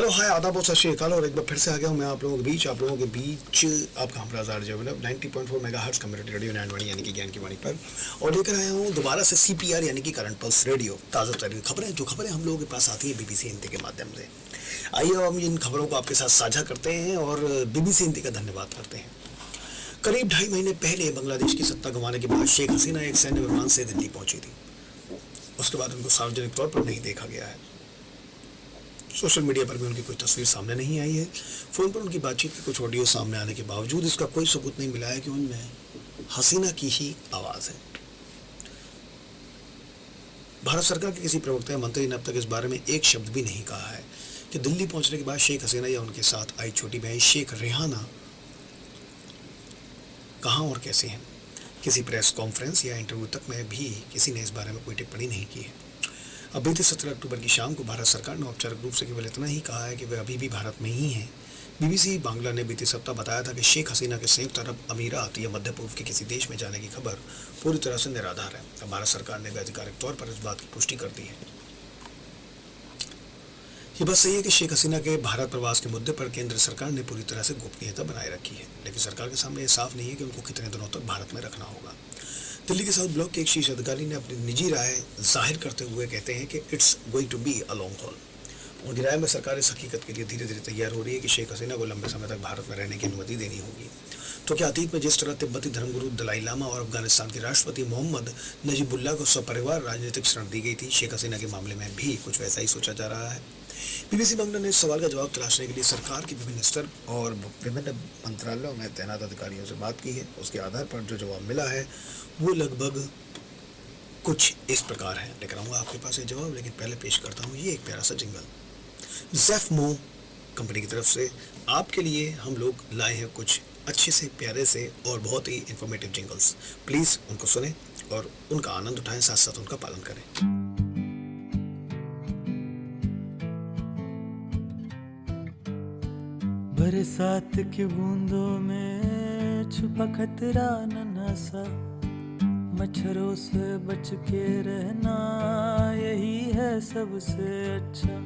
Hello hi आदाब और सत श्री अकाल। और एक बार फिर से आ गया हूँ मैं आप लोगों के बीच आपका हमरा आजार जो है ना 90.4 मेगाहर्ट्ज कम्युनिटी रेडियो नैनवाणी यानी कि ज्ञान की वाणी पर, और लेकर आया हूँ दोबारा से CPR यानी कि करंट पल्स रेडियो। ताज़ा तरीन खबरें, जो खबरें हम लोगों के पास आती है BBC हिंदी के माध्यम से। आइए हम इन खबरों को आपके साथ साझा करते हैं और BBC हिंदी का धन्यवाद करते हैं। करीब 2.5 महीने पहले बांग्लादेश की सत्ता गंवाने के बाद शेख हसीना एक सैन्य विमान से दिल्ली पहुंची थी। उसके बाद उनको सार्वजनिक तौर पर नहीं देखा गया है। सोशल मीडिया पर भी उनकी कोई तस्वीर सामने नहीं आई है। फ़ोन पर उनकी बातचीत की कुछ ऑडियो सामने आने के बावजूद इसका कोई सबूत नहीं मिला है कि उनमें हसीना की ही आवाज़ है। भारत सरकार के किसी प्रवक्ता या मंत्री ने अब तक इस बारे में एक शब्द भी नहीं कहा है कि दिल्ली पहुंचने के बाद शेख हसीना या उनके साथ आई छोटी बहन शेख रेहाना कहाँ और कैसे हैं। किसी प्रेस कॉन्फ्रेंस या इंटरव्यू तक में भी किसी ने इस बारे में कोई टिप्पणी नहीं की है। अब बीते 17 अक्टूबर की शाम को भारत सरकार ने औपचारिक रूप से केवल इतना ही कहा है कि वे अभी भी भारत में ही हैं। BBC बांग्ला ने बीते सप्ताह बताया था कि शेख हसीना के संयुक्त अरब अमीरात या मध्य पूर्व के किसी देश में जाने की खबर पूरी तरह से निराधार है। अब भारत सरकार ने भी आधिकारिक तौर पर इस बात की पुष्टि कर दी है। ये बात सही है कि शेख हसीना के भारत प्रवास के मुद्दे पर केंद्र सरकार ने पूरी तरह से गोपनीयता बनाए रखी है, लेकिन सरकार के सामने ये साफ नहीं है कि उनको कितने दिनों तक भारत में रखना होगा। दिल्ली के साउथ ब्लॉक के एक शीर्ष अधिकारी ने अपनी निजी राय जाहिर करते हुए कहते हैं कि it's going to be a long haul. उनकी राय में सरकार इस हकीकत के लिए धीरे धीरे तैयार हो रही है कि शेख हसीना को लंबे समय तक भारत में रहने की अनुमति देनी होगी। तो क्या अतीत में जिस तरह तिब्बती धर्मगुरु दलाई लामा और अफगानिस्तान के राष्ट्रपति मोहम्मद नजीबुल्लाह को सपरिवार राजनीतिक शरण दी गई थी, शेख हसीना के मामले में भी कुछ वैसा ही सोचा जा रहा है। BBC बांग्ला ने इस सवाल का जवाब तलाशने के लिए सरकार के विभिन्न स्तर और विभिन्न मंत्रालयों में तैनात अधिकारियों से बात की है। उसके आधार पर जो जवाब मिला है वो लगभग कुछ इस प्रकार है। लेकर आऊँगा आपके पास ये जवाब, लेकिन पहले पेश करता हूँ ये एक प्यारा सा जिंगल। ज़ेफमो कंपनी की तरफ से आपके लिए हम लोग लाए हैं कुछ अच्छे से प्यारे से और बहुत ही इंफॉर्मेटिव जिंगल्स। प्लीज़ उनको सुने और उनका आनंद उठाएं, साथ साथ उनका पालन करें। बरसात की बूंदों में छुपा खतरा नन्हा सा, मच्छरों से बच के रहना यही है सबसे अच्छा।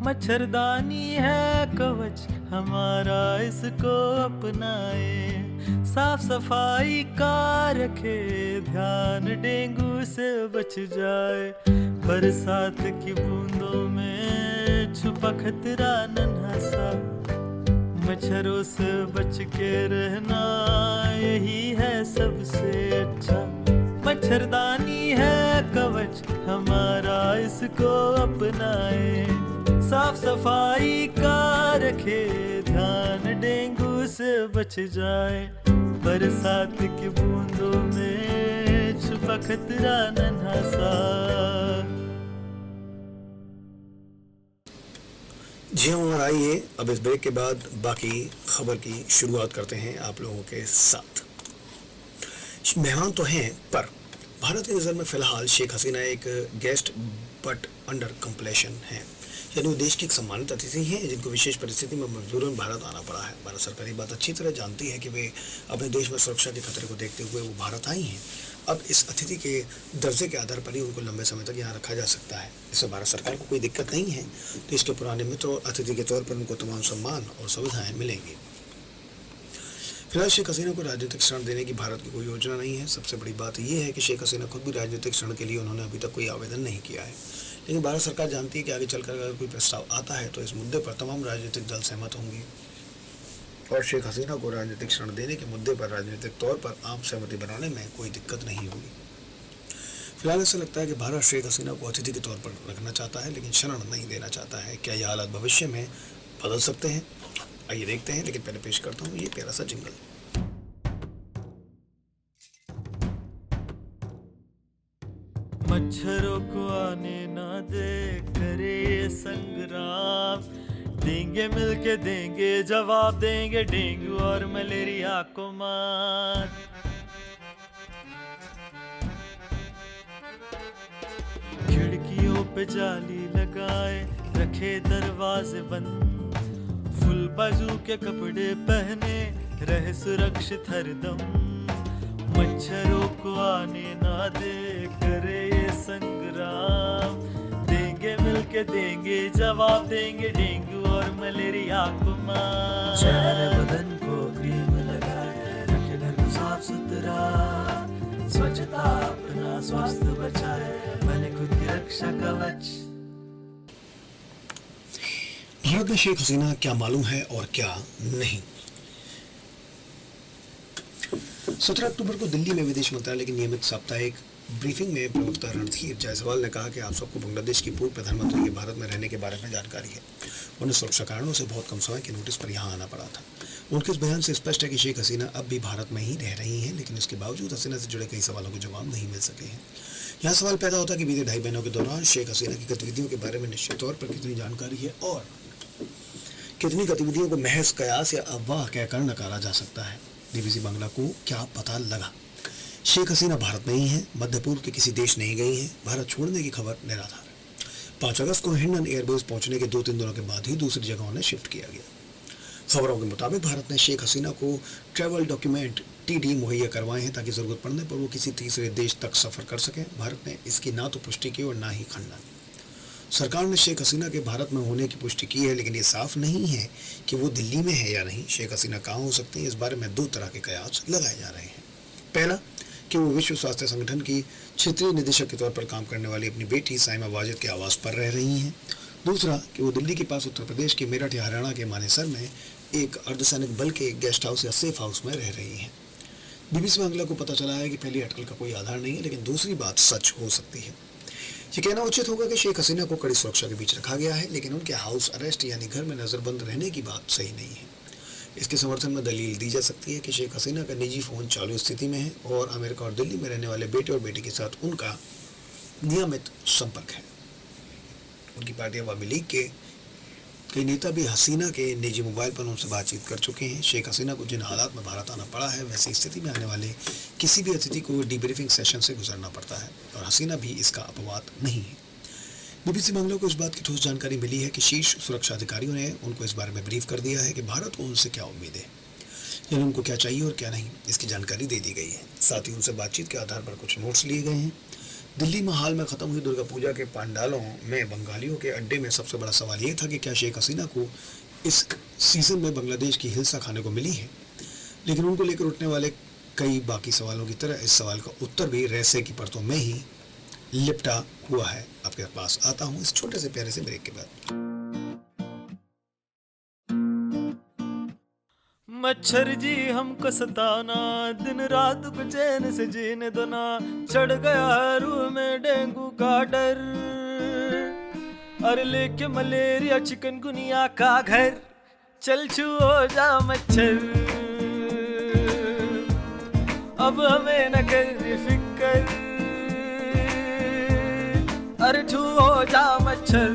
मच्छरदानी है कवच हमारा, इसको अपनाए। साफ सफाई का रखे ध्यान, डेंगू से बच जाए। बरसात की बूंदों में छुपा खतरा नन्हा सा, मच्छरों से बच के रहना यही है सबसे अच्छा। मच्छरदानी है कवच हमारा, इसको अपनाए। साफ सफाई का रखे ध्यान, डेंगू से बच जाए। बरसात की बूंदों में छुपा खतरा नन्हा सा। जी हाँ, और आइए अब इस ब्रेक के बाद बाकी खबर की शुरुआत करते हैं आप लोगों के साथ। मेहमान तो हैं, पर भारत की नज़र में फ़िलहाल शेख हसीना एक गेस्ट बट अंडर कंप्लेशन है, यानी वो देश की एक सम्मानित अतिथि हैं जिनको विशेष परिस्थिति में मजबूरन भारत आना पड़ा है। भारत सरकार ये बात अच्छी तरह जानती है कि वे अपने देश में सुरक्षा के खतरे को देखते हुए वो भारत आई हैं। अब इस अतिथि के दर्जे के आधार पर ही उनको लंबे समय तक यहाँ रखा जा सकता है। इससे भारत सरकार को कोई दिक्कत नहीं है। तो इसके पुराने मित्र और अतिथि के तौर पर उनको तमाम सम्मान और सुविधाएं मिलेंगी। फिलहाल शेख हसीना को राजनीतिक शरण देने की भारत की कोई योजना नहीं है। सबसे बड़ी बात यह है कि शेख हसीना खुद भी राजनीतिक शरण के लिए उन्होंने अभी तक कोई आवेदन नहीं किया है, लेकिन भारत सरकार जानती है कि आगे चलकर अगर कोई प्रस्ताव आता है तो इस मुद्दे पर तमाम राजनीतिक दल सहमत होंगे और शेख हसीना को राजनीतिक शरण देने के मुद्दे पर राजनीतिक तौर पर आम सहमति बनाने में कोई दिक्कत नहीं होगी। फिलहाल ऐसा लगता है कि भारत शेख हसीना को अतिथि के तौर पर रखना चाहता है, लेकिन शरण नहीं देना चाहता है। क्या यह हालात भविष्य में बदल सकते हैं? आइए देखते हैं, लेकिन पहले पेश करता हूँ ये प्यारा सा जिंगल। मच्छरों को आने ना दे, करे संग्राम। देंगे मिलके देंगे जवाब, देंगे डेंगू और मलेरिया को मात। खिड़कियों पे जाली लगाए, रखे दरवाजे बंद। फुल बाजू के कपड़े पहने, रहे सुरक्षित हरदम। मच्छरों को आने ना दे, करे ये संग्राम। देंगे मिलके देंगे जवाब, देंगे डेंगू और आंखों में। चेहरे बदन को क्रीम लगाए, रखे घर को साफ सुथरा, स्वच्छता अपना स्वास्थ्य बचाए, बने खुद की रक्षा कवच। भारत में शेख हसीना क्या मालूम है और क्या नहीं। 17 अक्टूबर को दिल्ली में विदेश मंत्रालय की नियमित साप्ताहिक ब्रीफिंग में प्रवक्ता रणधीर जायसवाल ने कहा कि आप सबको बांग्लादेश की पूर्व प्रधानमंत्री के भारत में रहने के बारे में जानकारी है। उन्हें सुरक्षा कारणों से बहुत कम समय के नोटिस पर यहाँ आना पड़ा था। उनके इस बयान से स्पष्ट है कि शेख हसीना अब भी भारत में ही रह रही हैं, लेकिन इसके बावजूद हसीना से जुड़े कई सवालों के जवाब नहीं मिल सके हैं। यहाँ सवाल पैदा होता है कि बीते 2.5 महीनों के दौरान शेख हसीना की गतिविधियों के बारे में निश्चित तौर पर कितनी जानकारी है और कितनी गतिविधियों को महज कयास या अफवाह कहकर नकारा जा सकता है। बीबीसी बांग्ला को क्या पता लगा? शेख हसीना भारत में ही है, मध्य पूर्व के किसी देश नहीं गई हैं। भारत छोड़ने की खबर निराधार है। 5 अगस्त को हिंडन एयरबेस पहुंचने के 2-3 दिनों के बाद ही दूसरी जगहों ने शिफ्ट किया गया। खबरों के मुताबिक भारत ने शेख हसीना को ट्रैवल डॉक्यूमेंट TD मुहैया करवाए हैं ताकि जरूरत पड़ने पर वो किसी तीसरे देश तक सफर कर सकें। भारत ने इसकी ना तो पुष्टि की और ना ही खंडन। सरकार ने शेख हसीना के भारत में होने की पुष्टि की है, लेकिन ये साफ नहीं है कि वो दिल्ली में है या नहीं। शेख हसीना कहाँ हो सकती है, इस बारे में 2 तरह के कयास लगाए जा रहे हैं। पहला कि वो विश्व स्वास्थ्य संगठन की क्षेत्रीय निदेशक के तौर पर काम करने वाली अपनी बेटी साइमा वाजिद के आवास पर रह रही हैं। दूसरा कि वो दिल्ली के पास उत्तर प्रदेश के मेरठ या हरियाणा के मानेसर में एक अर्धसैनिक बल के गेस्ट हाउस या सेफ हाउस में रह रही हैं। बीबीसी बांग्ला को पता चला है कि पहली अटकल का कोई आधार नहीं है, लेकिन दूसरी बात सच हो सकती है। ये कहना उचित होगा कि शेख हसीना को कड़ी सुरक्षा के बीच रखा गया है, लेकिन उनके हाउस अरेस्ट यानी घर में नजरबंद रहने की बात सही नहीं है। इसके समर्थन में दलील दी जा सकती है कि शेख हसीना का निजी फ़ोन चालू स्थिति में है और अमेरिका और दिल्ली में रहने वाले बेटे और बेटी के साथ उनका नियमित संपर्क है। उनकी पार्टी अवामी लीग के कई नेता भी हसीना के निजी मोबाइल पर उनसे बातचीत कर चुके हैं। शेख हसीना को जिन हालात में भारत आना पड़ा है, वैसी स्थिति में आने वाले किसी भी अतिथि को डीब्रीफिंग सेशन से गुजरना पड़ता है और हसीना भी इसका अपवाद नहीं है। बीबीसी बांग्ला को इस बात की ठोस जानकारी मिली है कि शीर्ष सुरक्षा अधिकारियों ने उनको इस बारे में ब्रीफ कर दिया है कि भारत को उनसे क्या उम्मीद है, यानी उनको क्या चाहिए और क्या नहीं, इसकी जानकारी दे दी गई है। साथ ही उनसे बातचीत के आधार पर कुछ नोट्स लिए गए हैं। दिल्ली में हाल में ख़त्म हुई दुर्गा पूजा के पंडालों में बंगालियों के अड्डे में सबसे बड़ा सवाल ये था कि क्या शेख हसीना को इस सीज़न में बांग्लादेश की हिल्सा खाने को मिली है। लेकिन उनको लेकर उठने वाले कई बाकी सवालों की तरह इस सवाल का उत्तर भी रहस्य की परतों में ही लिपटा हुआ है। आपके पास आता हूँ इस छोटे से प्यारे से ब्रेक के बाद। मच्छर जी हमको सताना, दिन रात को चैन से जीने दो ना, चढ़ गया है रूह में डेंगू का डर, अरे लेके मलेरिया चिकनगुनिया का घर, चल छू हो जा मच्छर, अब हमें न कर फिक्र, अरे छू हो जा मच्छर,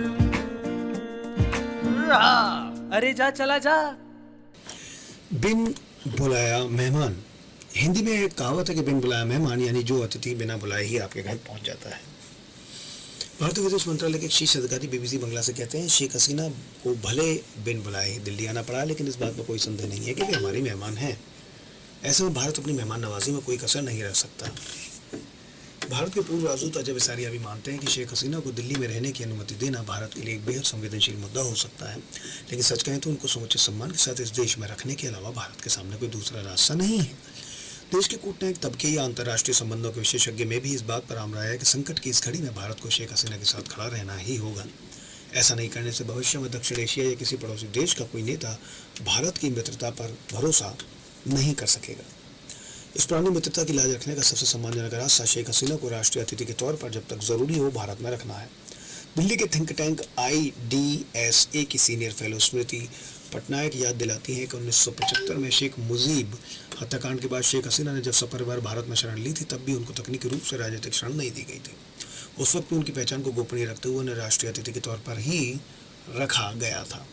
अरे जा चला जा। बिन बुलाया मेहमान। हिंदी में एक कहावत है कि बिन बुलाया मेहमान, यानी जो अतिथि बिना बुलाए ही आपके घर पहुंच जाता है। भारतीय विदेश मंत्रालय के एक शीर्ष अधिकारी बीबीसी बांग्ला से कहते हैं, शेख हसीना को भले बिन बुलाए ही दिल्ली आना पड़ा, लेकिन इस बात में कोई संदेह नहीं है कि वे हमारी मेहमान हैं। ऐसे में भारत अपनी मेहमान नवाजी में कोई कसर नहीं रख सकता। भारत के पूर्व राजदूत अजय बिसारिया भी मानते हैं कि शेख हसीना को दिल्ली में रहने की अनुमति देना भारत के लिए एक बेहद संवेदनशील मुद्दा हो सकता है, लेकिन सच कहें तो उनको समुचित सम्मान के साथ इस देश में रखने के अलावा भारत के सामने कोई दूसरा रास्ता नहीं है। देश के कूटनीतिक तबके या अंतर्राष्ट्रीय संबंधों के विशेषज्ञ में भी इस बात पर आम राय है कि संकट की इस घड़ी में भारत को शेख हसीना के साथ खड़ा रहना ही होगा। ऐसा नहीं करने से भविष्य में दक्षिण एशिया या किसी पड़ोसी देश का कोई नेता भारत की मित्रता पर भरोसा नहीं कर सकेगा। इस पुरानी मित्रता की लाज रखने का सबसे सम्मानजनक रास्ता शेख हसीना को राष्ट्रीय अतिथि के तौर पर जब तक जरूरी हो भारत में रखना है। दिल्ली के थिंक टैंक IDSA की सीनियर फेलो स्मृति पटनायक याद दिलाती हैं कि 1975 में शेख मुजीब हत्याकांड के बाद शेख हसीना ने जब सपरिवार भारत में शरण ली थी, तब भी उनको तकनीकी रूप से राजनीतिक शरण नहीं दी गई थी। उस वक्त भी उनकी पहचान को गोपनीय रखते हुए उन्हें राष्ट्रीय अतिथि के तौर पर ही रखा गया था।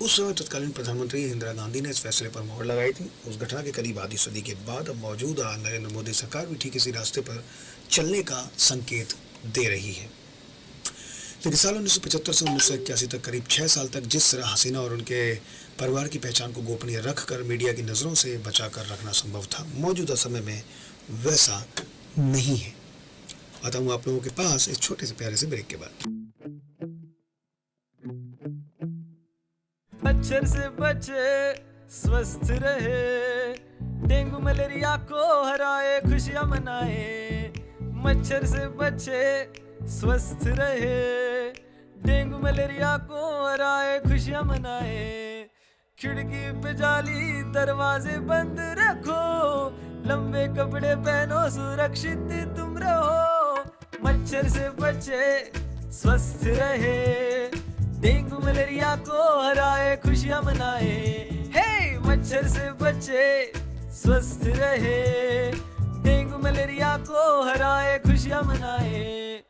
उस समय तत्कालीन प्रधानमंत्री इंदिरा गांधी ने इस फैसले पर मोहर लगाई थी। उस घटना के करीब आधी सदी के बाद अब मौजूदा नरेंद्र मोदी सरकार भी ठीक इसी रास्ते पर चलने का संकेत दे रही है। लेकिन साल 1975 से 1981 तक करीब 6 साल तक जिस तरह हसीना और उनके परिवार की पहचान को गोपनीय रखकर मीडिया की नज़रों से बचाकर रखना संभव था, मौजूदा समय में वैसा नहीं है। आता हूँ आप लोगों के पास इस छोटे से प्यारे से ब्रेक के बाद। मच्छर से बचे स्वस्थ रहे, डेंगू मलेरिया को हराए खुशियां मनाए। मच्छर से बचे स्वस्थ रहे, डेंगू मलेरिया को हराए खुशियां मनाए। खिड़की पे जाली दरवाजे बंद रखो, लंबे कपड़े पहनो सुरक्षित तुम रहो। मच्छर से बचे स्वस्थ रहे, डेंगू मलेरिया को हराए खुशियां मनाए। हे मच्छर से बचे स्वस्थ रहे, डेंगू मलेरिया को हराए खुशियां मनाए।